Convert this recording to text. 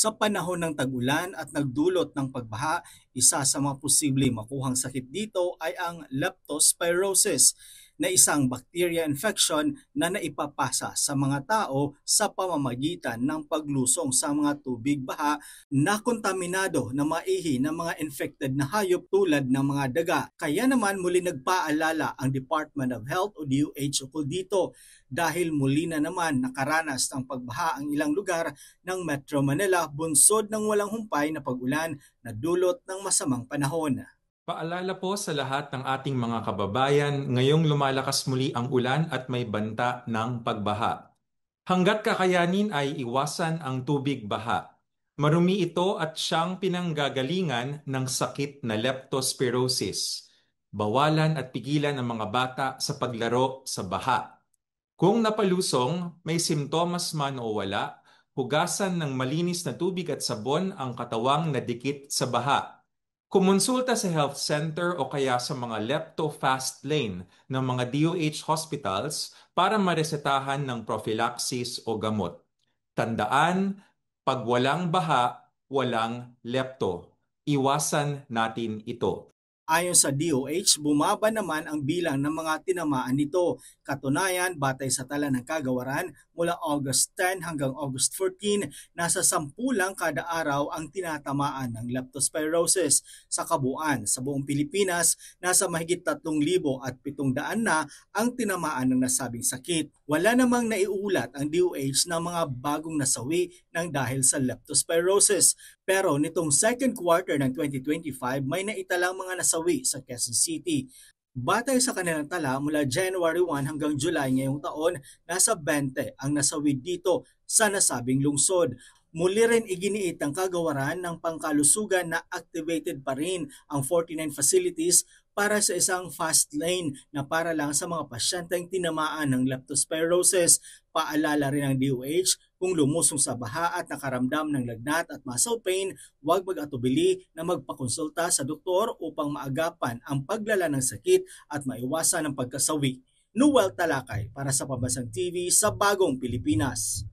Sa panahon ng tag-ulan at nagdulot ng pagbaha, isa sa mga posibleng makuhang sakit dito ay ang leptospirosis na isang bacteria infection na naipapasa sa mga tao sa pamamagitan ng paglusong sa mga tubig baha na kontaminado na maihi ng mga infected na hayop tulad ng mga daga. Kaya naman muli nagpaalala ang Department of Health o DOH ukol dito dahil muli na naman nakaranas ng pagbaha ang ilang lugar ng Metro Manila bunsod ng walang humpay na pag-ulan na dulot ng masamang panahon. Paalala po sa lahat ng ating mga kababayan, ngayong lumalakas muli ang ulan at may banta ng pagbaha. Hanggat kakayanin ay iwasan ang tubig baha. Marumi ito at siyang pinanggagalingan ng sakit na leptospirosis. Bawalan at pigilan ang mga bata sa paglaro sa baha. Kung napalusong, may simptomas man o wala, hugasan ng malinis na tubig at sabon ang katawang nadikit sa baha. Kumonsulta sa health center o kaya sa mga Lepto Fast Lane ng mga DOH hospitals para maresetahan ng prophylaxis o gamot. Tandaan, pag walang baha, walang lepto. Iwasan natin ito. Ayon sa DOH, bumaba naman ang bilang ng mga tinamaan nito. Katunayan, batay sa tala ng kagawaran, mula August 10 hanggang August 14, nasa 10 lang kada araw ang tinatamaan ng leptospirosis. Sa kabuuan, sa buong Pilipinas, nasa mahigit 3,700 na ang tinamaan ng nasabing sakit. Wala namang naiulat ang DOH ng mga bagong nasawi ng dahil sa leptospirosis. Pero nitong second quarter ng 2025, may naitalang mga nasawi sa Quezon City. Batay sa kanilang tala, mula January 1 hanggang July ngayong taon, nasa 20 ang nasawi dito sa nasabing lungsod. Muli rin iginiit ng kagawaran ng pangkalusugan na activated pa rin ang 49 facilities para sa isang fast lane na para lang sa mga pasyenteng tinamaan ng leptospirosis. Paalala rin ng DOH, kung lumusong sa baha at nakaramdam ng lagnat at muscle pain, huwag mag-atubili na magpakonsulta sa doktor upang maagapan ang paglala ng sakit at maiwasan ang pagkasawi. Noel Talakay para sa Pambansang TV sa Bagong Pilipinas.